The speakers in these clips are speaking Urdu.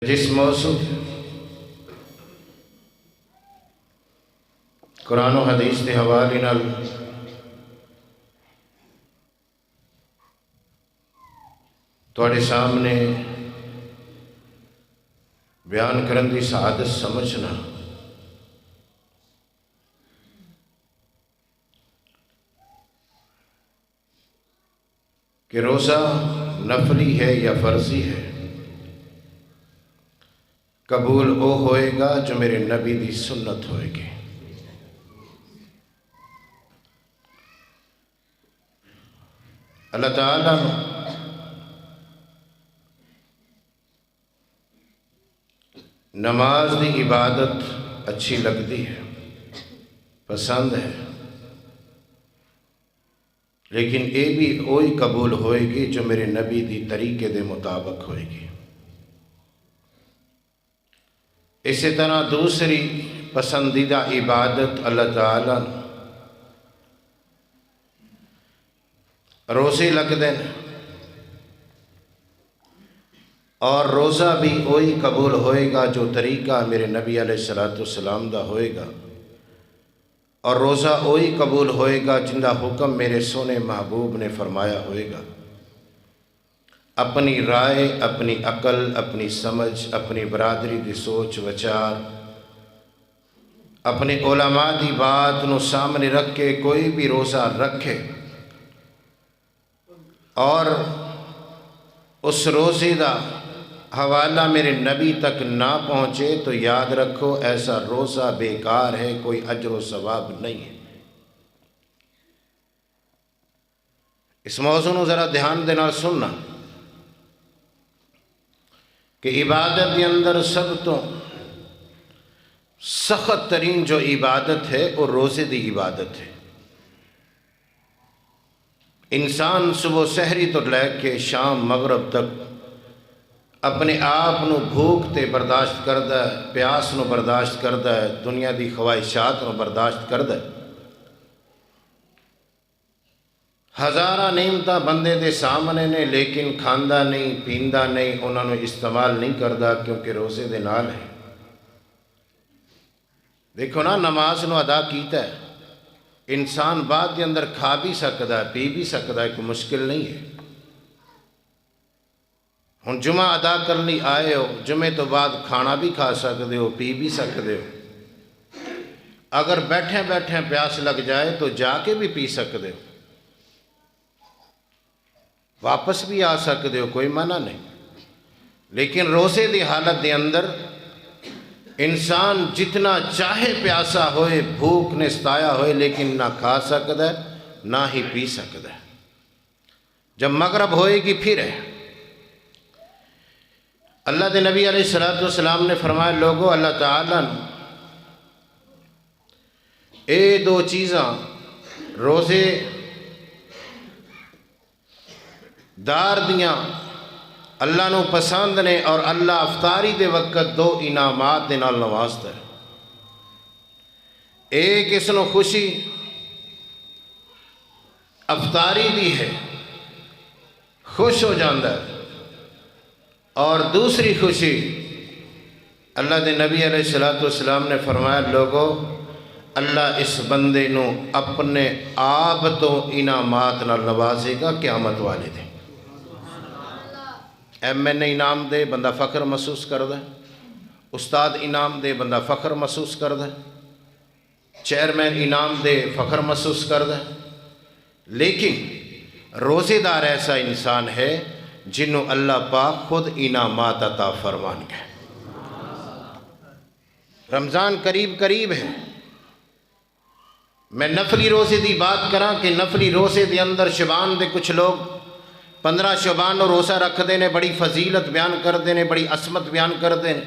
جس موضوع قرآن و حدیث کے حوالے نال تواڈے سامنے بیان کرن دی سعادت سمجھنا کہ روزہ نفلی ہے یا فرضی ہے، قبول او ہوئے گا جو میرے نبی دی سنت ہوئے گی۔ اللہ تعالیٰ نماز دی عبادت اچھی لگتی ہے، پسند ہے، لیکن اے بھی اوہی قبول ہوئے گی جو میرے نبی دی طریقے دے مطابق ہوئے گی۔ اسی طرح دوسری پسندیدہ عبادت اللہ تعالیٰ روزے لگتے ہیں، اور روزہ بھی وہی قبول ہوئے گا جو طریقہ میرے نبی علیہ السلام دا ہوئے گا، اور روزہ وہی قبول ہوئے گا جن دا حکم میرے سونے محبوب نے فرمایا ہوئے گا۔ اپنی رائے، اپنی عقل، اپنی سمجھ، اپنی برادری دی سوچ وچار، اپنے علماء دی بات نو سامنے رکھ کے کوئی بھی روزہ رکھے اور اس روزے دا حوالہ میرے نبی تک نہ پہنچے تو یاد رکھو ایسا روزہ بیکار ہے، کوئی اجر و ثواب نہیں ہے۔ اس موضوع نو ذرا دھیان دے نال سننا کہ عبادت کے اندر سب تو سخت ترین جو عبادت ہے وہ روزے دی عبادت ہے۔ انسان صبح سحری تو لے کے شام مغرب تک اپنے آپ نو بھوک تے برداشت کردا ہے، پیاس نو برداشت کردا ہے، دنیا دی خواہشات نو برداشت کردا ہے۔ ہزارہ نعمتاں بندے دے سامنے نے، لیکن کھاندا نہیں، پیندا نہیں، انہاں نو استعمال نہیں کردا کیونکہ روزے دے نال ہے۔ دیکھو نا، نماز نو ادا کیتا ہے انسان بعد دے اندر کھا بھی سکدا ہے، پی بھی سکدا ہے، کوئی مشکل نہیں ہے۔ ہن جمعہ ادا کرنی آئے ہو، جمعے تو بعد کھانا بھی کھا سکتے ہو، پی بھی سکتے ہو، اگر بیٹھے بیٹھے پیاس لگ جائے تو جا کے بھی پی سکتے ہو، واپس بھی آ سکتے ہو، کوئی منع نہیں۔ لیکن روزے دی حالت دے اندر انسان جتنا چاہے پیاسا ہوئے، بھوک نے ستایا ہوئے، لیکن نہ کھا سکتا ہے نہ ہی پی سکتا ہے۔ جب مغرب ہوئے گی پھر ہے۔ اللہ دے نبی علیہ السلام نے فرمایا، لوگو اللہ تعالیٰ اے دو چیزاں روزے دار دیاں اللہ نو پسند نے، اور اللہ افطاری دے وقت دو انعامات دے نال نوازتا ہے۔ ایک اس نو خوشی افطاری دی ہے، خوش ہو جاندہ ہے، اور دوسری خوشی اللہ دے نبی علیہ السلام نے فرمایا، لوگو اللہ اس بندے نو اپنے آپ تو انعامات نال نوازے گا قیامت والے دن۔ ایم این اے انعام دے بندہ فخر محسوس کردا ہے، استاد انعام دے بندہ فخر محسوس کردا ہے، چیئرمین انعام دے فخر محسوس کردا ہے، لیکن روزے دار ایسا انسان ہے جنہوں اللہ پاک خود انعامات عطا فرمان گئے۔ رمضان قریب ہے، میں نفلی روزے دی بات کراں کہ نفلی روزے دے اندر شعبان دے کچھ لوگ 15 شعبان نو روزہ رکھتے ہیں، بڑی فضیلت بیان کرتے ہیں، بڑی عظمت بیان کرتے ہیں،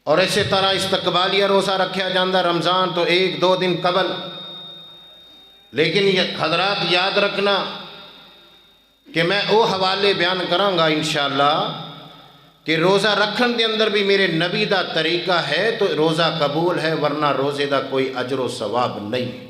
اور اسی طرح استقبالیہ روزہ رکھیا جاندہ رمضان تو 1-2 دن قبل۔ لیکن یہ حضرات یاد رکھنا کہ میں او حوالے بیان کروں گا انشاءاللہ کہ روزہ رکھن دے اندر بھی میرے نبی دا طریقہ ہے تو روزہ قبول ہے، ورنہ روزے دا کوئی اجر و ثواب نہیں۔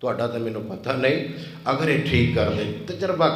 ਤੁਹਾਡਾ ਤਾਂ ਮੈਨੂੰ ਪਤਾ ਨਹੀਂ, ਅਗਰ ਇਹ ਠੀਕ ਕਰ ਦੇ, ਤਜਰਬਾ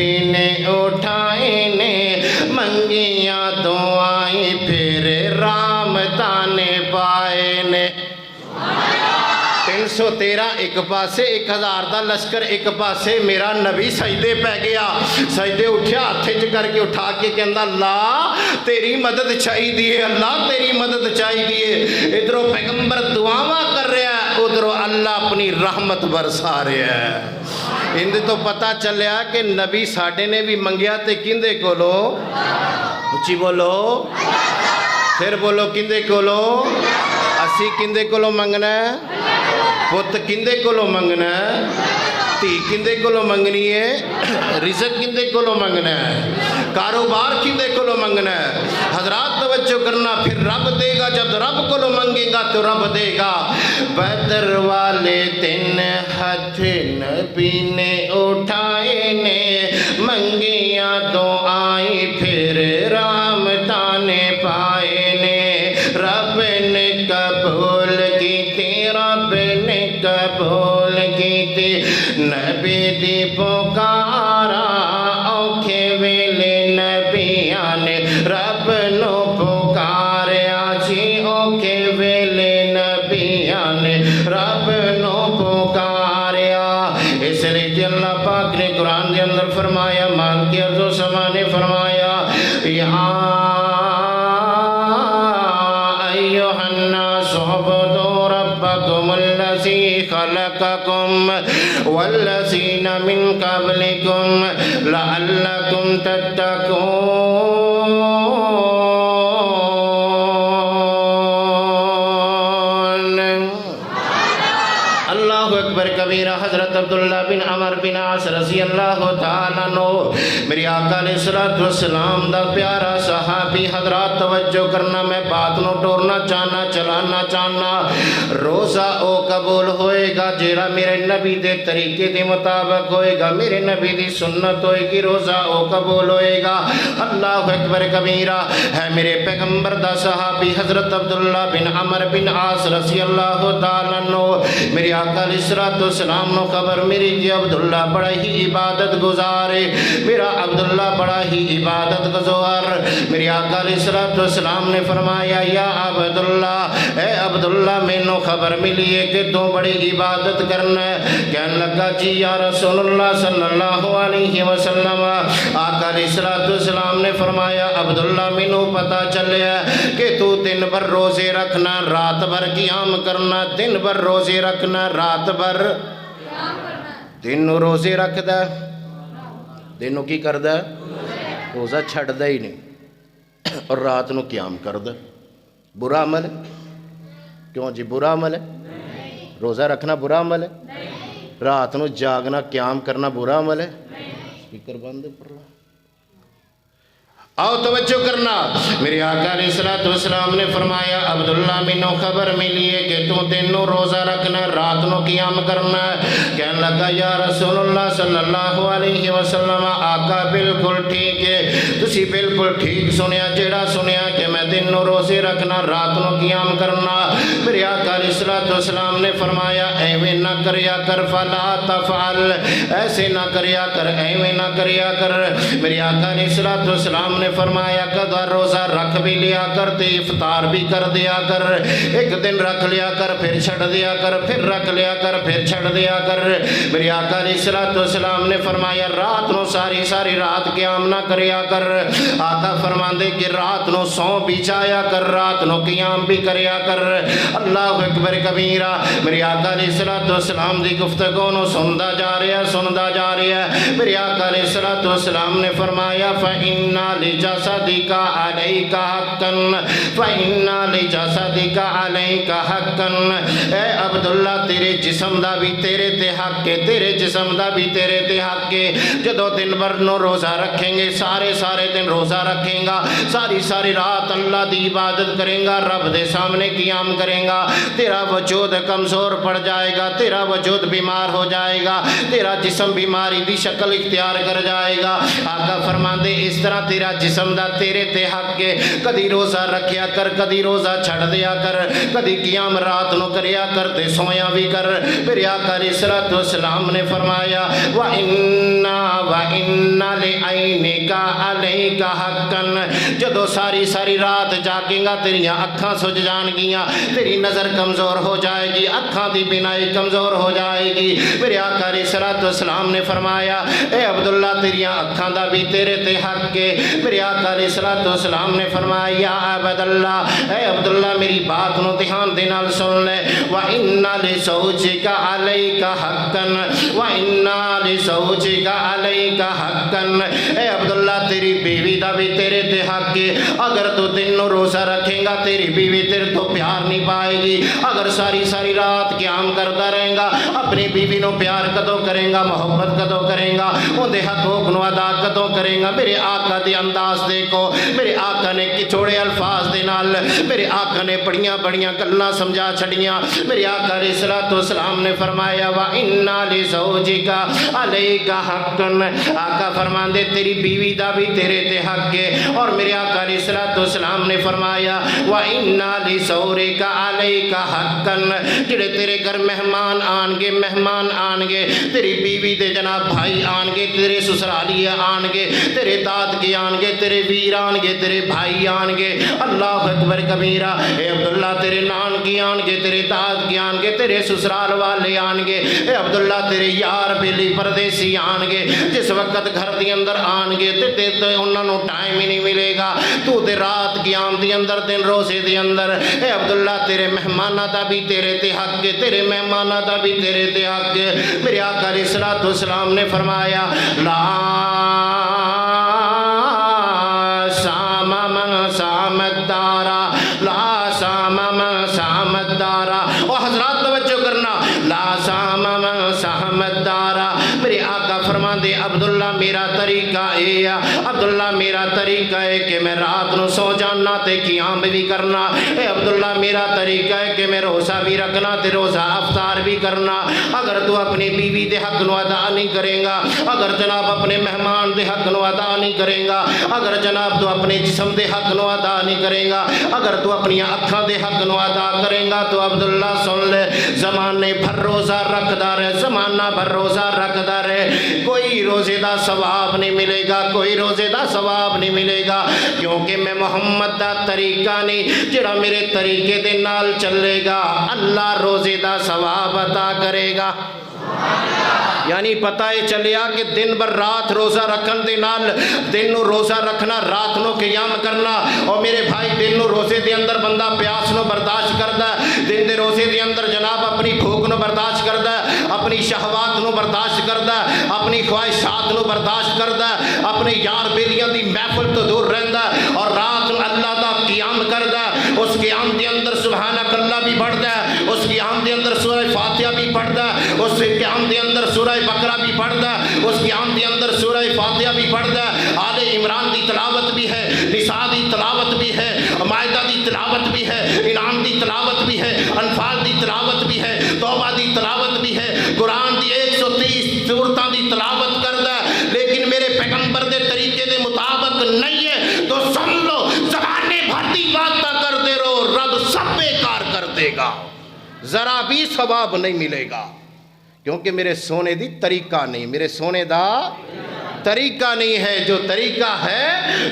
نبی نے اٹھائے نے منگیاں دعائیں پھر رحمتاں پائے نے 313 ایک پاسے 1000 دا لشکر ایک پاسے میرا نبی سجدے پہ گیا سجدے اٹھیا ہاتھ کر کے اٹھا کے کہندا اللہ تیری مدد چاہی دیئے اللہ تیری مدد چاہی دیئے ادھروں پیغمبر دعاواں کر رہا ہے ادھروں اللہ اپنی رحمت برسا رہا ہے اندے تو پتہ چلیا کہ نبی ساڑھے نے بھی منگیا تے کندے کولو اچھی بولو پھر بولو کندے کولو اسی کندے کولو منگنا ہے پت کندے کولو منگنا ہے تھی کندے کولو منگنی ہے رزق کندے کولو منگنا ہے کاروبار کندے کولو منگنا ہے حضرات توجہ کرنا پھر رب دے گا جب رب کولو منگے گا تو رب دے گا بدر والے دن ہاتھ نبی نے اٹھائے نے منگیاں دعائیں پھر رحمتاں پائے نے رب نے قبول کی رب نے قبول کی نبی دی پکارا اوکھے ویلے نبیاں نے رب نو پکاریا جی اوکھے ویلے نبیاں نے رب نو پکاریا اس لیے اللہ پاک نے قرآن کے اندر فرمایا مان کے عرض و سما نے فرمایا یہاں ایوہ الناس عبدوا ربکم الذی خلقکم والذین من قبلکم لعلکم تتقون اللہ اکبر کبیرہ حضرت عبداللہ بن عمر بن عاص رضی اللہ تعالیٰ عنہ میری آقا علیہ السلام دا پیارا صحابی حضرات توجہ کرنا میں بات نو ٹورنا چاہنا چلانا چاہنا روزہ او قبول ہوئے گا جیرا میرے نبی دے طریقے دے مطابق ہوئے گا میرے نبی دی سنت ہوئے گی روزہ او قبول ہوئے گا اللہ اکبر کبیرہ ہے میرے پیغمبر دا صحابی حضرت عبداللہ بن عمر بن عاص رضی اللہ تعالیٰ عنہ میری آقا علیہ السلام نو خبر میری کہ عبداللہ بڑا ہی عبادت گزارے میرا عبداللہ بڑا ہی عبادت گزار میری آقا علیہ السلام نے فرمایا یا عبداللہ اے عبداللہ میں نو خبر ملی ہے کہ تو بڑی عبادت کرنا ہے کہنے لگا جی یا رسول اللہ صلی اللہ علیہ وسلم آقا علیہ السلام نے فرمایا عبداللہ میں نو پتا چلے ہے کہ تو دن بھر روزے رکھنا رات بھر قیام کرنا دن بھر روزے رکھنا رات بھر دنوں روزے رکھ دا دنوں کی کر دا روزہ چھڑ دا ہی نہیں اور رات نو قیام کر دا برا عمل ہے کیوں جی برا عمل ہے روزہ رکھنا برا عمل ہے رات نو جاگنا قیام کرنا برا عمل ہے سپیکر بند ہے پر آؤ توجہ کرنا میرے آقا علیہ السلام نے فرمایا عبداللہ میں نو خبر ملی ہے کہ تو دنوں روزہ رکھنا رات نو قیام کرنا کہنے لگا یا رسول اللہ صلی اللہ علیہ وسلم آقا بالکل ٹھیک ہے تسی بالکل ٹھیک سنیا جیڑا سنیا کہ میں دنوں روزے رکھنا رات نو قیام کرنا میرے آقا علیہ السلام نے فرمایا ایویں نہ کریا کر فلا تفعل ایسے نہ کریا کر ایویں نہ کریا کر میرے آقا علیہ السلام نے فرمایا قضا روزہ رکھ بھی لیا کر تے افطار بھی کر دیا کر ایک دن رکھ لیا کر پھر چھڑ دیا کر پھر رکھ لیا کر پھر چھڑ دیا کر میری آقا علیہ السلام نے فرمایا رات نو ساری ساری رات قیام نہ کریا کر آقا فرماندے کہ رات نو سو بھی چایا کر رات نو قیام بھی کریا کر اللہ اکبر کبیرہ میری آقا علیہ السلام دی گفتگو نو سندا جا رہا ہے میری آقا علیہ السلام نے فرمایا فَإِنَّا لِجَسَدِكَ عَلَيْكَ حَقًّا فَإِنَّا لِجَسَدِكَ عَلَيْكَ حَقًّا اے عبداللہ تیرے جسم دا بھی تیرے تے حق کے تیرے جسم دا بھی تیرے تے حق کے جدو دن بھر نو روزہ رکھیں گے سارے دن روزہ رکھیں گا ساری رات اللہ اللہ دی عبادت کریں گا، رب دے سامنے قیام کریں گا، تیرا وجود کمزور پڑ جائے گا، تیرا وجود بیمار ہو جائے گا، تیرا جسم بیماری دی شکل اختیار کر جائے گا۔ آقا فرماندے اس طرح تیرا جسم دا تیرے تے حق کے، کدی روزہ رکھیا کر، کدی روزہ چھڑ دیا کر، کدی قیام رات نو کریا کر تے سویا بھی کر۔ پھر آقا علیہ الصلوۃ والسلام نے فرمایا وَإِنَّ لِعَيْنِكَ عَلَيْكَ حَقًّا، جدو ساری ساری رات جاگیں گا تیریاں اکھاں سج جان گیاں، تیری نظر کمزور ہو جائے گی، اکھاں دی بینائی کمزور ہو جائے گی۔ میرے آقا علیہ الصلوۃ والسلام نے فرمایا اے عبداللہ تیریاں اکھاں دا بھی تیرے تے حق کے۔ میرے آقا علیہ الصلوۃ والسلام نے فرمایا یا عبداللہ، اے عبداللہ میری بات نو دھیان دے نال سن لے، وَإِنَّ لِزَوْجِكَ عَلَيْكَ حَقًّا وَإِنَّ لِزَوْجِكَ عَلَيْكَ حَقًّا، اے عبداللہ تیری بیوی دا بھی تیرے تے حق کے۔ اگر تو دن نو روزہ رکھیں گا تیری بیوی تیرے تو پیار نہیں پائے گی، اگر ساری ساری رات قیام کرتا رہیں گا اپنی بیوی نو پیار کدو کریں گا، محبت کدو کریں گا، ان دے حقوق نو ادا کدو کریں گا۔ میرے آقا دے انداز دیکھو، میرے آقا نے تھوڑے الفاظ دے نال میرے آقا نے بڑیاں بڑیاں گلاں سمجھا چھڑیاں۔ میرے آقا علیہ الصلوۃ والسلام نے فرمایا وَإِنَّ لِزَوْجِكَ عَلَيْكَ حَقًّا، آقا فرماندے تیری بیوی دا بھی تیرے تے حق ہے۔ اور میرے آقا علیہ الصلوۃ والسلام نے فرمایا وَإِنَّ لِزَوْرِكَ عَلَيْكَ حَقًّا، جڑے تیرے گھر مہمان آن گے، مہمان آن گے، تیری بیوی دے جناب بھائی آن گے، تیرے سسرالی آن گے، تیرے دادکے آن گے، تیرے ویر آن گے، تیرے بھائی آن گے، اللہ اکبر کبیرہ، اے عبداللہ تیرے نانکی آن گے، تیرے دادکے آن گے، تیرے سسرال والے آن گے، اے عبداللہ تیرے یار بیلی پردیسی آن گے۔ جس وقت گھر دی اندر آن گے تے انہاں نوں ٹائم ہی نہیں ملے گا، تو تے رات قیام دی اندر دن روزے دی اندر، اے عبداللہ تیرے مہمانہ دا بھی تیرے تے حق کے، تیرے مہمانہ دا بھی تیرے تے حق کے۔ میرے آقا علیہ الصلوۃ والسلام نے فرمایا لا سام من سام الدار، لا سام من سام الدار، او حضرات توجہ کرنا، لا سام من سام الدار۔ میرے آقا فرماندے عبداللہ میرا طریقہ اے عبداللہ میرا طریقہ ہے کہ میں رات نو سو جانا تے قیام بھی کرنا، اے عبداللہ میرا طریقہ ہے کہ میں روزہ بھی رکھنا تے روزہ افطار بھی کرنا۔ اگر تو اپنی بیوی دے حق نو ادا نہیں کرے گا، اگر جناب اپنے مہمان دے حق نو ادا نہیں کرے گا، اگر جناب تو اپنے جسم دے حق نو ادا نہیں کرے گا، اگر تو اپنی اکھاں دے حق نو ادا کرے گا، تو عبداللہ سن لے زمانے بھر روزہ رکھدا رہے، زمانہ بھر روزہ رکھدا رہے، کوئی روزے دا ثواب نہیں ملے گا، کوئی روزے دا ثواب نہیں ملے گا، کیونکہ میں محمد دا طریقہ نہیں، جڑا میرے طریقے دے نال چلے گا اللہ روزے دا ثواب عطا کرے گا۔ یعنی پتہ ہے چلیا کہ دن بھر رات روزہ رکھن دے نال، دن نو روزہ رکھنا، رات نو قیام کرنا، اور میرے بھائی دن نو روزے دے اندر بندہ پیاس نو برداشت کردا ہے، دن دے روزے دے اندر جناب اپنی بھوک نو برداشت کردا ہے، اپنی شہوات نو برداشت کردا ہے، اپنی خواہشات نو برداشت کردا ہے، اپنے یار بیلیاں دی محفل تو دور رہندا ہے، اور رات نو اللہ دا قیام کردا ہے، اس قیام دے اندر سبحانک اللہ بھی پڑھدا ہے، اس قیام دے اندر سورہ فاتحہ بھی پڑھدا ہے، اس قیام دے اندر سورہ بقرہ بھی پڑھدا ہے، اس قیام دے اندر سورہ فاتحہ بھی پڑھدا ہے، آل عمران دی تلاوت بھی ہے، نساء دی تلاوت بھی ہے، مائدہ دی تلاوت بھی ہے، انعام دی تلاوت بھی ہے، انفال دی تلاوت بھی ہے، توبہ دی تلاوت بھی ہے، قرآن دی 130 سورتاں دی تلاوت کردا ہے، لیکن میرے پیغمبر دے طریقے دے مطابق نہیں ہے، تو سن لو زبانے بھر دی باتاں کرتے رہو، رب سب بیکار کر دے گا، ذرا بھی ثواب نہیں ملے گا، کیونکہ میرے سونے دی طریقہ نہیں، میرے سونے دا طریقہ نہیں ہے، جو طریقہ ہے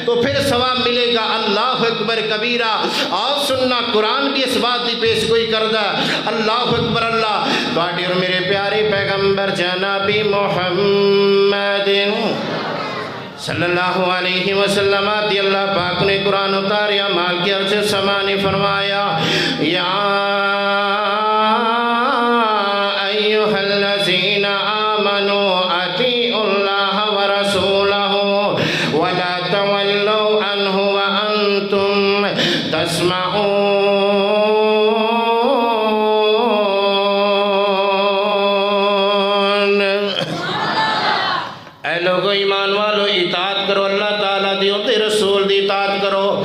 تو پھر ثواب ملے گا۔ اللہ اکبر کبیرہ، اور سننا قرآن بھی اس بات دی پیش گوئی کردا، اللہ اکبر اللہ، تواڈے اور میرے پیارے پیغمبر جناب محمد صلی اللہ علیہ وسلم دی اللہ پاک نے قرآن اتاریا، مال کے عرض سما نے فرمایا یا ایھا الذین آمنوا اطیعوا اللہ ورسولہ ولا تولوا عنہ وانتم تسمعون۔ اے لوگو ایمان والو، اطاعت کرو اللہ تعالیٰ دی، دے رسول دی اطاعت کرو،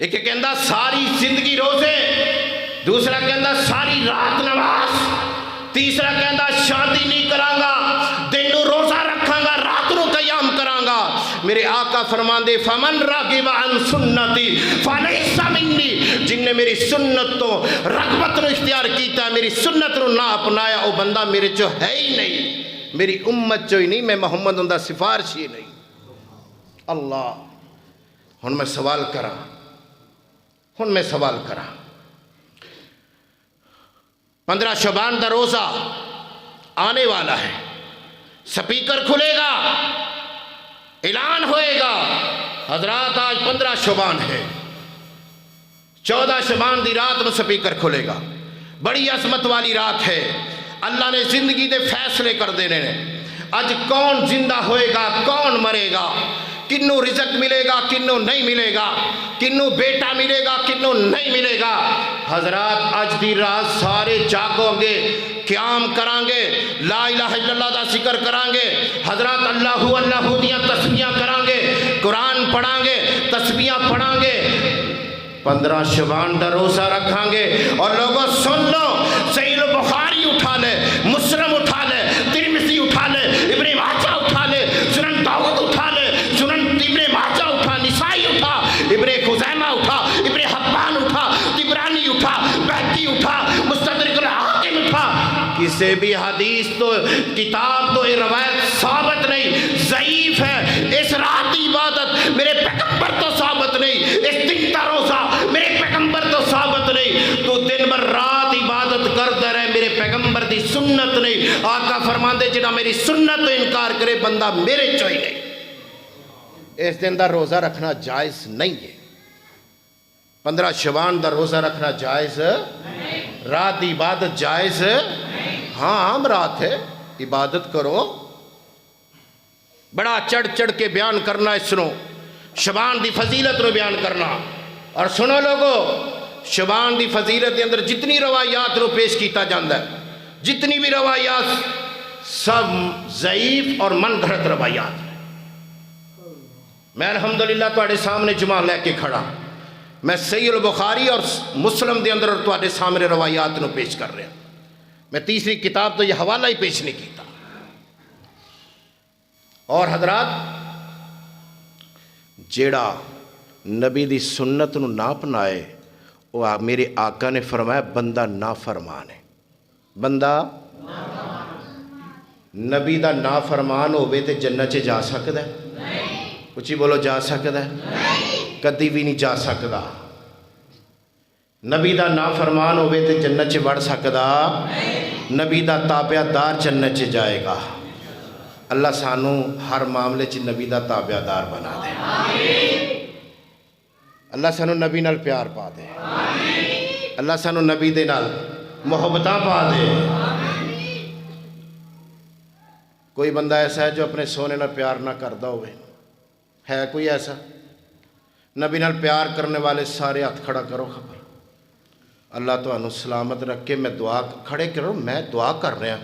ایک کہندا ساری زندگی روزے، دوسرا کہندا ساری رات نماز، تیسرا کہندا شادی نہیں کرانگا، دن نو روزہ رکھاں گا، رات نو قیام کرانگا۔ میرے آقا فرماندے فمن راغب عن سنتی فلیس منی، جن نے میری سنت تو رغبت نو اختیار کیتا ہے، میری سنت نو نہ اپنایا، او بندہ میرے چو ہے ہی نہیں، میری امت چو ہی نہیں، میں محمد اندہ سفارش ہی نہیں۔ اللہ ہن میں سوال کراں، ہن میں سوال کراں، 15 شعبان دا روزہ آنے والا ہے، سپیکر کھلے گا، اعلان ہوئے گا، حضرات آج 15 شعبان ہے، 14 شعبان دی رات میں سپیکر کھلے گا، بڑی عظمت والی رات ہے، اللہ نے زندگی دے فیصلے کر دینے نے، آج کون زندہ ہوئے گا، کون مرے گا، کنوں رزق ملے گا، کنوں نہیں ملے گا، کنوں بیٹا ملے گا، کنوں نہیں ملے گا۔ حضرات آج دی رات سارے جاگوں گے، قیام کرانگے، لا الہ الا اللہ دا ذکر کرانگے، حضرات اللہ اللہ دیاں تسبیحاں کرانگے، قرآن پڑھانگے، تسبیحاں پڑھانگے، 15 شعبان دا روزہ رکھانگے۔ اور لوگوں سن لو، صحیح البخاری اٹھا لے، مسلم اٹھا لے، ترمذی اٹھا لے، ابن ماجہ اٹھا لے، سنن داؤد اٹھا لے، سنن ابن ماجہ اٹھا، نسائی اٹھا، ابن خزیمہ اٹھا، ابن حبان اٹھا، طبرانی اٹھا، بہقی اٹھا، مستدرک الحاکم اٹھا، کسی بھی حدیث تو کتاب تو یہ روایت ثابت نہیں، ضعیف ہے۔ اس رات کی عبادت میرے پیغمبر تو ثابت نہیں، اس دن کا روزہ میرے پیغمبر تو ثابت نہیں، تو دن بھر رات عبادت کرتا رہے، میرے پیغمبر دی سنت نہیں۔ آقا فرماندے جنہاں میری سنت تو انکار کرے بندہ میرے چوئی نہیں۔ اس دن دا روزہ رکھنا جائز نہیں ہے، 15 شعبان دا روزہ رکھنا جائز، رات دی عبادت جائز، ہاں عام رات ہے، عبادت کرو، بڑا چڑھ چڑھ کے بیان کرنا، اس نو شعبان دی فضیلت نو بیان کرنا۔ اور سنو لوگو، شعبان دی فضیلت کے اندر جتنی روایات نو پیش کیتا جاندہ ہے، جتنی بھی روایات سب ضعیف اور من گھڑت روایات ہیں۔ میں الحمدللہ تواڈے سامنے جمعہ لے کے کھڑا، میں صحیح البخاری اور مسلم دے اندر تواڈے سامنے روایات نو پیش کر رہا، میں تیسری کتاب تو یہ حوالہ ہی پیش نہیں کیتا۔ اور حضرات جیڑا نبی دی سنت نو نہ اپنائے، وہ میرے آقا نے فرمایا بندہ نافرمان ہے، بندہ نبی دا نافرمان ہوئے تے جنت چ جا سکتا ہے؟ کچھ ہی بولو، جا سکتا ہے؟ کدی بھی نہیں جا سکتا۔ نبی دا نافرمان ہوئے تے جنت چ وڑ سکتا؟ نبی دا تابع دار جنت چ جائے گا۔ اللہ سانو ہر معاملے چ نبی دا تابع دار بنا دے، اللہ سانو نبی نال پیار پا دے، اللہ سانو نبی دے نال محبتاں پا دے۔ کوئی بندہ ایسا ہے جو اپنے سونے نال پیار نہ کردا ہوئے؟ ہے کوئی ایسا؟ نبی نال پیار کرنے والے سارے ہاتھ کھڑا کرو، خبر اللہ تو انہوں سلامت رکھ کے۔ میں دعا کھڑے کرو، میں دعا کر رہا،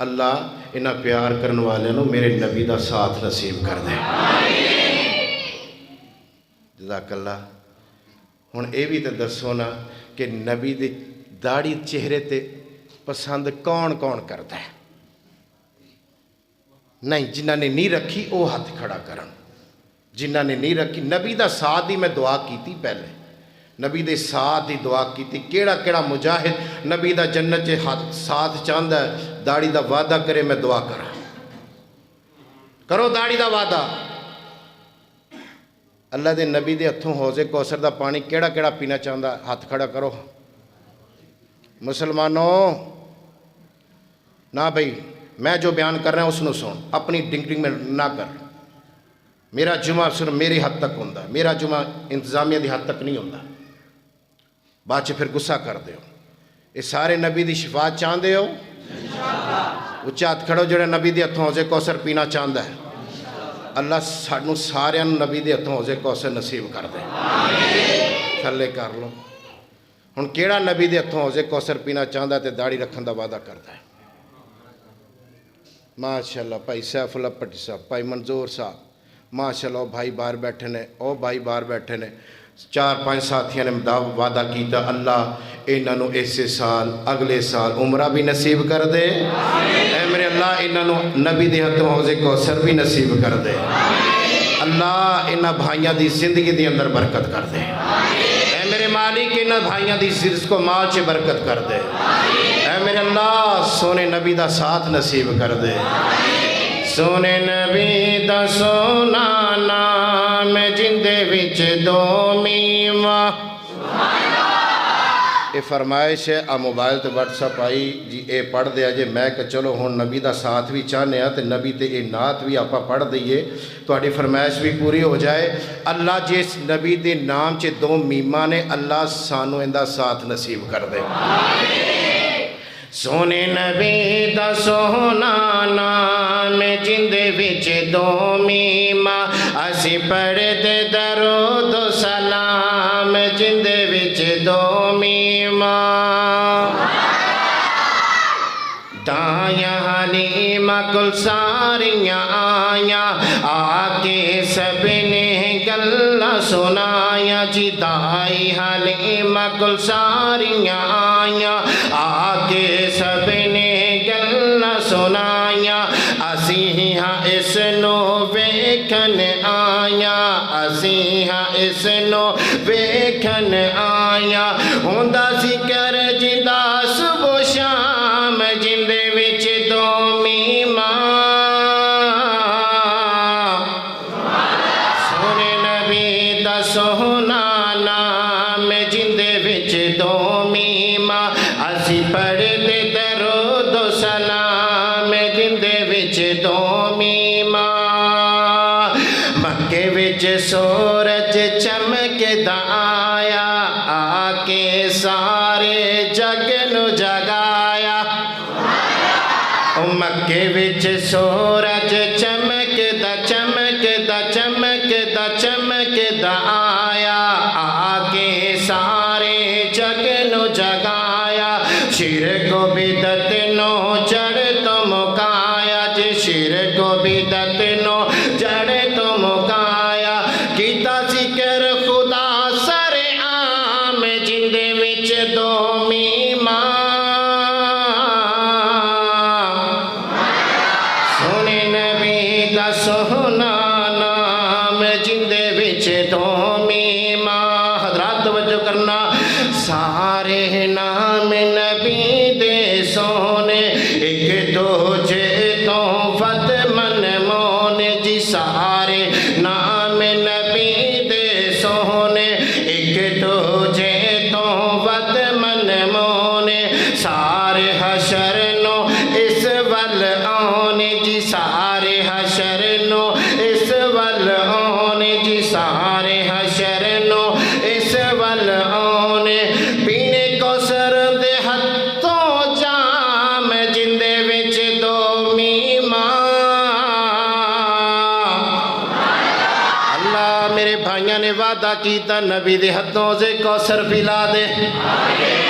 اللہ انہاں پیار کرنے والے نو میرے نبی دا ساتھ نصیب کر دے، جزاک اللہ۔ ہن اے بھی تے دسو نا کہ نبی دی داڑھی چہرے تے پسند کون کون کرتا ہے؟ نہیں، جنہاں نے نہیں رکھی او ہاتھ کھڑا کرن، جنہاں نے نہیں رکھی۔ نبی دا ساتھ دی میں دعا کیتی، پہلے نبی دے ساتھ دی دعا کیتی۔ کیڑا کیڑا مجاہد نبی دا جنت چے ساتھ چاہندا ہے، داڑھی دا وعدہ کرے میں دعا کرا، کرو داڑھی دا وعدہ۔ اللہ دے نبی دے ہتھوں حوض کوثر دا پانی کیڑا کیڑا پینا چاہندا، ہاتھ کھڑا کرو۔ مسلمانوں نہ بھئی، میں جو بیان کر رہا ہوں اس نو سن، اپنی ڈنگ میں نہ کر۔ میرا جمعہ صرف میری حد تک ہوندا ہے، میرا جمعہ انتظامیہ دی حد تک نہیں ہوندا، بعد پھر غصہ کر دیو۔ یہ سارے نبی دی شفاعت چاہندے ہو؟ اچھا ہاتھ کھڑو جڑے نبی دی ہتھوں حوض کوثر پینا چاہندا ہے۔ اللہ سانو سارے نبی دے ہتھوں حوض کوثر نصیب کر دے، تھلے کر لو۔ ہن کیڑا نبی دے ہتھوں حوض کوثر پینا چاہندا تے داڑھی رکھن دا وعدہ کردا ہے؟ ماشاءاللہ بھائی سیف اللہ پٹی صاحب، بھائی منظور صاحب، ماشاءاللہ، او بھائی باہر بیٹھے نے، او بھائی باہر بیٹھے نے۔ 4-5 ساتھیاں نے وعدہ کیتا اللہ انہاں نوں اسے سال اگلے سال عمرہ بھی نصیب کر دے، اے میرے اللہ انہاں نوں نبی دے ہتھوں حوض کوثر بھی نصیب کر دے، اللہ انہاں بھائیاں دی زندگی دے اندر برکت کر دے، اے میرے مالک انہاں بھائیاں دی رزق و مال چ برکت کر دے، اے میرے اللہ سونے نبی دا ساتھ نصیب کر دے، سونے نبی دا سونا نام جندے وچ دو میواں۔ یہ فرمائش ہے آ موبائل تے واٹس اپ آئی جی اے پڑھ دیا جے، میں کہ چلو ہن نبی دا ساتھ بھی چاہنے ہیں تے نبی تے اے نعت بھی آپا پڑھ دئیے تہاڈی فرمائش بھی پوری ہو جائے۔ اللہ جس نبی دے نام چ دو میماں نے اللہ سانو اندا ساتھ نصیب کر دے۔ سونے نبی دا سونا نام جندے وچ دو میماں، اسی پڑھ دے درود و سلام جندے وچ دو میماں۔ دایاں حلیمہ کل ساریاں آیاں، آکے سب نے گلاں سنایا جی، دائی حلیمہ کل ساریاں آیاں، آکے سب نے گلاں سنایا، اسی ہاں اس نو ویکھن آیا، اسی ہاں اس نو ویکھن آیا، ہوندا ذکر جندا صبح و شام جندے وچ دو میماں۔ سونے نبی دا سونا نام جندے وچ دو میماں، اسی پڑھ دے درود و سلام جندے وچ دو میماں۔ مکے وچ سورج چمکدا آیا، آکے سارے جگ نو جگایا۔ مکے وچ سورج چمکدا چمکدا چمکدا چمکدا آیا، آکے سارے جگ نو جگایا، شرک و بدعت نو جڑ تو مکایا جی، شرک و بدعت نو جڑ تو مکایا، کیتا ذکر خدا سر عام جندے وچ دو میماں۔ سونے نبی دا سونا نام جندے وچ دو میماں۔ حضرات توجہ کرنا، سارے نام نبی دے سونے، ایک دوجے تو ود من مونے جی، سارے نام نبی دے سونے، ایک دوجے تو ود من مونے، سارے حشر نو اس ول آنے جی، سارے حشر نو اس ول آنے جی، سارے حشر نو اس ول آنے، پینے کوثر دے ہتھوں جام جندے وچ دو میماں۔ اللہ میرے بھائیاں نے وعدہ کیتا نبی دے ہتھوں سے کوثر پلا دے۔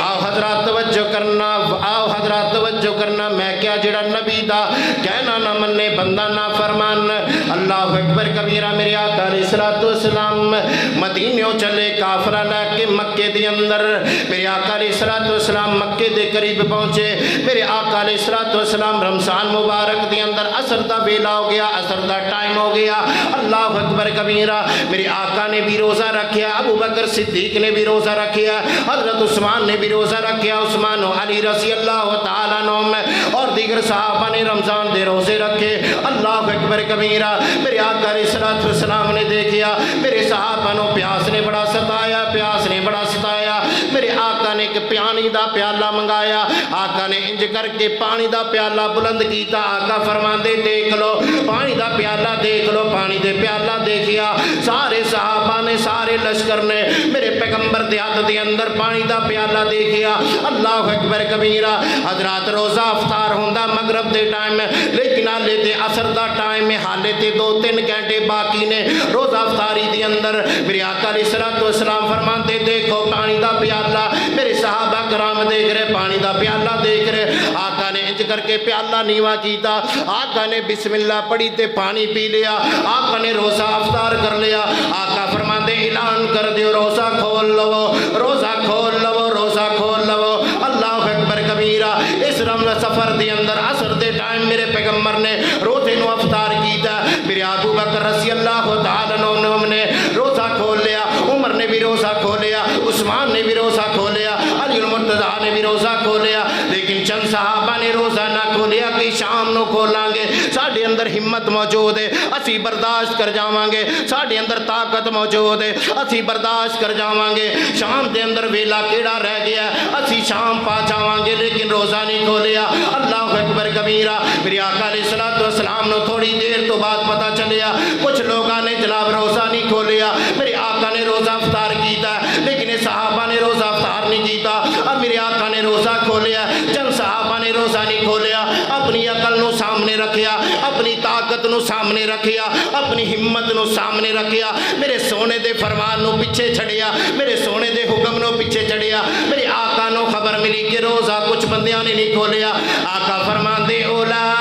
آؤ حضرات توجہ کرنا، آؤ حضرات توجہ کرنا، میں کیا جڑا نبی دا کہنا نہ مننے بندہ نہ فرمان۔ اللہ اکبر کبیرہ۔ میرے آقا علیہ الصلوۃ والسلام مدینیوں چلے کافرہ لے کے مکے دے اندر، میرے آقا علیہ الصلوۃ والسلام مکے دے قریب پہنچے، میرے آقا علیہ الصلوۃ والسلام رمضان مبارک دے اندر عصر دا ویلا ہو گیا، عصر دا ٹائم ہو گیا۔ اللہ اکبر کبیرہ۔ میرے آقا نے بھی روزہ رکھیا، ابو بکر صدیق نے بھی روزہ رکھیا، حضرت عثمان نے بھی روزہ رکھیا، عثمان و علی رضی اللہ تعالیٰ عنہم اور دیگر صحابہ نے رمضان دے روزے رکھے۔ اللہ اکبر کبیرہ۔ میرے آقا علیہ الصلوۃ والسلام نے دیکھیا میرے صحابہ نو پیاس نے بڑا ستایا، پیاس نے بڑا ستایا، میرے آقا نے ایک پانی دا پیالہ منگایا، آقا نے انج کر کے پانی دا پیالہ بلند کیتا، آقا فرماندے دیکھ لو پانی دا پیالہ دیکھ لو، پانی دے پیالہ دیکھیا، سارے صحابہ نے سارے لشکر نے میرے پیغمبر دے ہاتھ دے اندر پانی دا پیالہ دیکھیا۔ اللہ اکبر کبیرہ۔ حضرات روزہ افطار ہوندا مغرب دے ٹائم، لیکن حالے تے عصر دا ٹائم ہے، حالے تے 2-3 گھنٹے باقی نے روزہ افطاری دے اندر۔ میرے آقا علیہ الصلوۃ والسلام فرماندے دیکھو پانی دا پیالہ، میرے صحابہ کرام دیکھ رہے پانی دا پیالہ دیکھ رہے، آقا نے انج کر کے پیالہ نیواں کیتا، آقا نے بسم اللہ پڑھی تے پانی پی لیا، آقا نے روزہ افطار کر لیا۔ آقا فرماندے اعلان کر دیو روزہ کھول لو، روزہ کھول لو، روزہ کھول لو۔ اللہ اکبر کبیرہ۔ اس رمضان سفر دے اندر عصر دے ٹائم میرے پیغمبر نے روزے نو افطار کیتا، میرے ابو بکر رضی اللہ تعالیٰ عنہ نے روزہ کھول لیا، عمر نے بھی روزہ کھولیا، عثمان نے بھی روزہ کھولیا، علی المرتضیٰ نے بھی روزہ کھولیا، لیکن چند صحابہ نے روزہ نہ کھولیا کہ شام نو کھولیں گے، ساڈے اندر ہمت موجود ہے، اسی برداشت کر جاواں گے، ساڈے اندر طاقت موجود ہے، اسی برداشت کر جاواں گے، شام دے اندر ویلا کیڑا رہ گیا، اسی شام پا جاواں گے، لیکن روزہ نہیں کھولیا۔ اللہ اکبر کبیرہ۔ میرے آقا علیہ الصلوۃ والسلام نے تھوڑی دیر تو بعد پتہ چلیا کچھ لوگوں نے جناب روزہ نہیں کھولیا، میرے آقا نے روزہ افطار کیتا لیکن صحابہ نے روزہ افطار نہیں کیتا، اب میرے آقا نے روزہ کھولیا، چند صحابہ نے روزہ نہیں کھولیا، اپنی عقل نو سامنے رکھیا، اپنی طاقت نو سامنے رکھیا، اپنی ہمت نو سامنے رکھیا، میرے سونے دے فرمان نو پیچھے چھڑیا، میرے سونے دے حکم نو پیچھے چھڑیا۔ میرے آقا نو خبر ملی کہ روزہ کچھ بندیاں نے نہیں کھولیا، آقا فرمان دے اولائک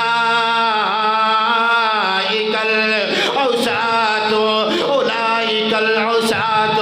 العصاۃ، اولائک العصاۃ،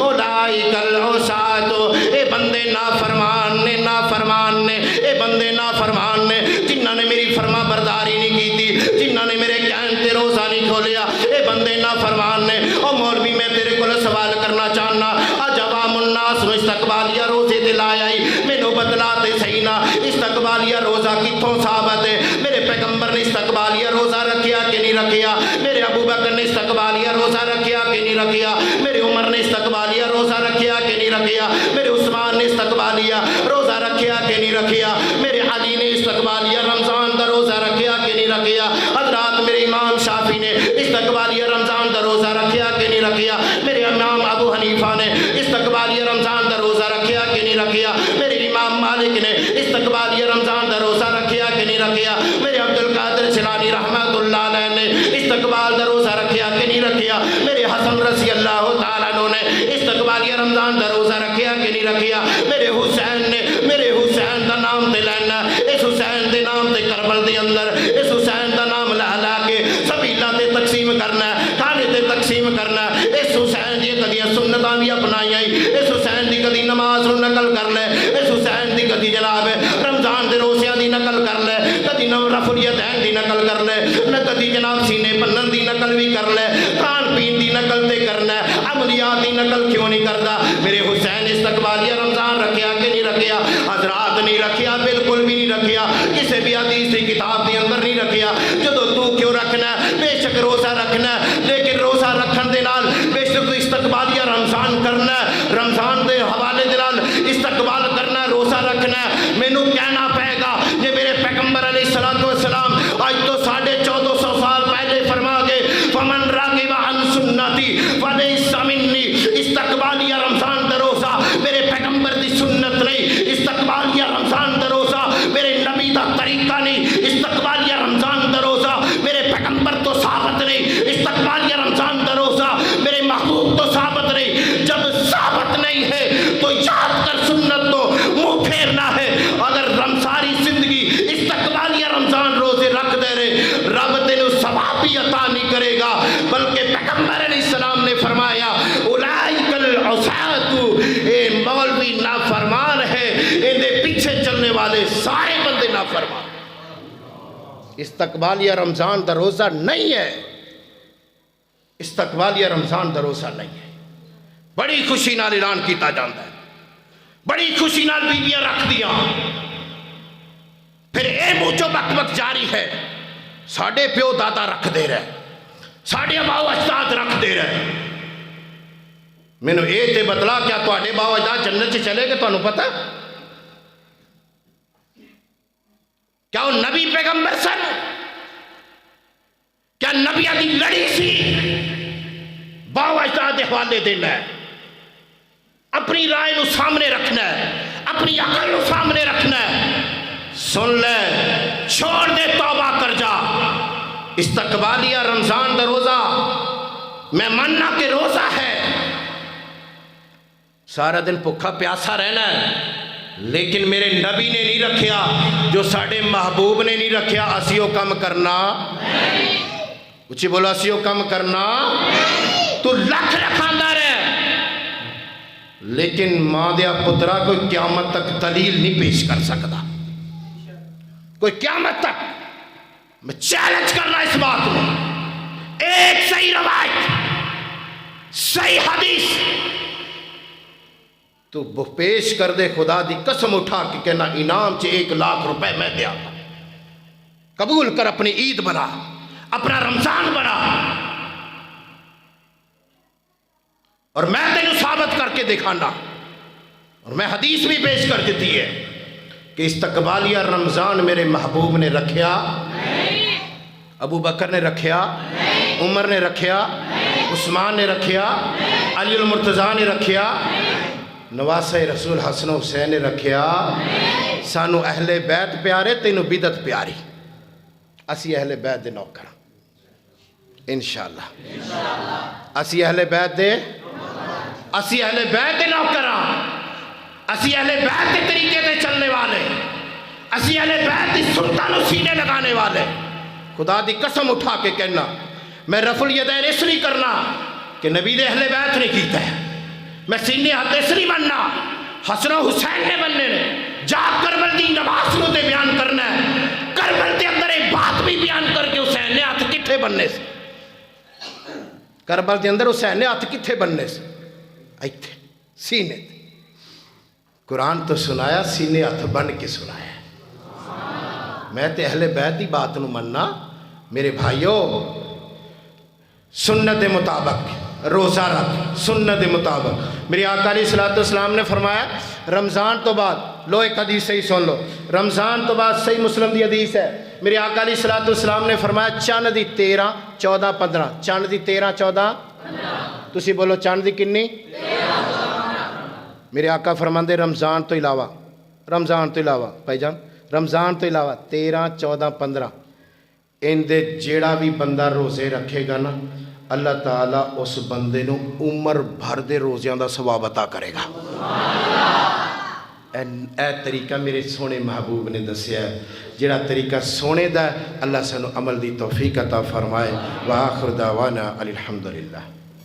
اولائک العصاۃ، اے بندے نافرمان نے، نافرمان نے، اے بندے نافرمان نے جنہاں نے میری فرما برداری نہیں کی تھی، جنہاں نے میرے کہن تے روزہ نہیں کھولیا، اے بندے نافرمان نے۔ او مولوی میں تیرے کو سوال کرنا چاہنا، اج عوام الناس نو استقبالیہ روزے تے لایا ہی، مینوں بتلا تے صحیح نا استقبالیہ روزہ کتھوں ثابت ہے؟ میرے پیغمبر نے استقبالیہ روزہ رکھیا کہ نہیں رکھیا؟ میرے ابو بکر نے استقبالیہ روزہ رکھیا کہ نہیں رکھیا؟ میرے عمر نے استقبالیہ روزہ رکھیا کہ نہیں رکھیا؟ میرے عثمان نے استقبالیہ روزہ رکھیا کہ نہیں رکھیا؟ میرے علی نے استقبالیہ رمضان دا روزہ رکھیا کہ نہیں رکھیا؟ حضرات میرے امام شافعی نے استقبالیہ رمضان دا روزہ رکھیا کہ نہیں رکھیا؟ میرے امام ابو حنیفہ نے استقبالیہ رمضان دا روزہ رکھیا کہ نہیں رکھیا؟ میرے امام مالک نے استقبالیہ رمضان دا روزہ رکھیا کہ نہیں رکھیا؟ میرے عبدالقادر جیلانی رحمت اللہ علیہ نے استقبال دا روزہ رکھیا کہ نہیں رکھیا؟ میرے حسن رضی اللہ تعالیٰ عنہ نے استقبالیہ رمضان دا روزہ رکھیا کہ نہیں رکھیا؟ میرے حسین نے، میرے حسین دا نام تے لینا، اس حسین دے نام تے کربل دے اندر اس حسین دا نام لا کے سبیلاں تے تقسیم کرنا ہے، کھانے تے تقسیم کرنا ہے۔ اس حسین دی کدیاں سنتاں بھی اپنائیاں، اس حسین دی کدی نماز نو نقل کر لے، اس حسین دی کدی جناب رمضان دے روزیاں دی نقل کر لے، کدی رفع الیدین دی نقل کر لے، نہ کدی جناب سینے بنن دی نقل بھی کر لے، کھان پین دی نقل تے کرنا ہے، عملیات دی نقل کیوں نہیں کرتا؟ میرے حسین استقبالیہ رمضان رکھیا کہ نہیں رکھیا؟ حضرات نہیں رکھیا، بالکل بھی نہیں رکھیا، کسی بھی حدیث کی کتاب دے اندر نہیں رکھیا۔ جدو تو کیوں رکھنا ہے؟ بے شک روزہ رکھنا ہے، لیکن روزہ رکھن دے نال بے شک استقبالیہ رمضان کرنا ہے، رمضان دے حوالے دے نال استقبال کرنا ہے، روزہ رکھنا ہے۔ مینوں کہنا پائے گا کہ میرے پیغمبر علیہ الصلوۃ والسلام آج تو 1450 سال پہلے فرما گئے، فمن راغب عن سنتی فلیس منی۔ استقبالیہ رمضان دا روزہ میرے پیغمبر دی سنت نہیں، استقبالیہ رمضان دا روزہ میرے نبی دا طریقہ نہیں، استقبالیہ رمضان دا روزہ میرے پیغمبر تو ثابت نہیں، استقبالیہ رمضان دا روزہ میرے محبوب تو ثابت نہیں۔ جب ثابت نہیں ہے تو یاد کر سنت تو منہ پھیرنا ہے۔ اگر رمضانی زندگی استقبالیہ رمضان روزے رکھ دے رہے، رب تینوں ثواب بھی عطا نہیں کرے گا، بلکہ پیغمبر علیہ السلام نے فرمایا اولئک العصاۃ، اے مولوی نافرمان ہے، ان دے پیچھے چلنے والے سارے بندے نافرمان۔ استقبالیہ رمضان دا روزہ نہیں ہے، استقبالیہ رمضان دا روزہ نہیں ہے۔ بڑی خوشی نال اعلان کیتا جاتا ہے، بڑی خوشی نال بیویاں رکھ دیا، پھر اے موچو وقت وقت جاری ہے، ساڑھے پیو دادا رکھ دے رہے، ساڑھے باو اجداد رکھ دے رہے۔ میں نے اے تے بتلا کیا تو آڑے باو اجداد جنت سے چلے گے تو انہوں پتا؟ کیا وہ نبی پیغمبر سن؟ کیا نبی دی لڑی سی؟ باو اجداد حوالے دینا ہے، اپنی رائے نو سامنے رکھنا ہے، اپنی عقل نو سامنے رکھنا ہے۔ سن لے، چھوڑ دے، توبہ کر جا۔ استقبالیہ رمضان دا روزہ میں ماننا کہ روزہ ہے، سارا دن بھوکا پیاسا رہنا ہے، لیکن میرے نبی نے نہیں رکھیا، جو ساڑھے محبوب نے نہیں رکھیا، اسیوں کم کرنا، اچھی بولو اسیوں کم کرنا۔ تو لکھ رکھاندہ رہے، لیکن ماں دیا پترا کوئی قیامت تک دلیل نہیں پیش کر سکتا، کوئی قیامت تک۔ میں چیلنج کرنا اس بات میں، ایک صحیح روایت، صحیح حدیث تو پیش کر دے، خدا دی قسم اٹھا کے کہنا انعام چ 1,00,000 روپے میں دیا گا، قبول کر، اپنی عید بنا، اپنا رمضان بنا، اور میں تینوں ثابت کر کے دکھانا۔ اور میں حدیث بھی پیش کر دیتی ہے کہ استقبالیہ رمضان میرے محبوب نے رکھیا، ابو بکر نے رکھیا، عمر نے رکھیا، عثمان نے رکھیا، علی المرتضیٰ نے رکھیا، نواسہ رسول حسن و حسین نے رکھیا۔ سانو اہل بیت پیارے، تینوں بدعت پیاری، اسی اہل بیت دے نوکر انشاءاللہ، اسی اہل بیت دے، اسی اہل بیت دے نوکر، اسی اہل بیت دے طریقے دے چلنے والے، اسی اہل بیت دی سنتوں نو سینے لگانے والے۔ خدا دی قسم اٹھا کے کہنا، میں رفع الیدین اس لیے کرنا کہ نبی دے اہل بیت نے کیتا ہے، میں سینے ہاتھ اس لیے بننا حسن و حسین نے بننے نے، جا کربل دی نماز نو دے بیان کرنا ہے، کربل دے اندر ایک بات بھی بیان کر کے حسین نے ہاتھ کتھے بننے سے، کربل دے اندر حسین نے ہاتھ کتھے بننے سے، ایتھے سینے تے۔ قرآن تو سنایا، سینے ہاتھ بن کے سنایا۔ میں تے اہل بیت دی بات نو مننا میرے بھائیو، سنت دے مطابق روزہ رکھ، سنت دے مطابق۔ میرے آقا علیہ السلام نے فرمایا رمضان تو بعد، لو ایک حدیث صحیح سن لو، رمضان تو بعد، صحیح مسلم دی حدیث ہے، میرے آقا علیہ السلام نے فرمایا چند دی 13 14 15، چند دی 13 14، تسی بولو چند دی کنی؟ میرے آقا فرماندے رمضان تو علاوہ، رمضان تو علاوہ بھائی جان، رمضان تو علاوہ 13 14 15 ان دے جیڑا بھی بندہ روزے رکھے گا نا، اللہ تعالیٰ اس بندے نو عمر بھر دے روزیاں دا ثواب عطا کرے گا۔ اے طریقہ میرے سونے محبوب نے دسیا ہے، جڑا طریقہ سونے دا ہے، اللہ سانو عمل دی توفیق عطا فرمائے۔ وآخر دعوانا الحمدللہ۔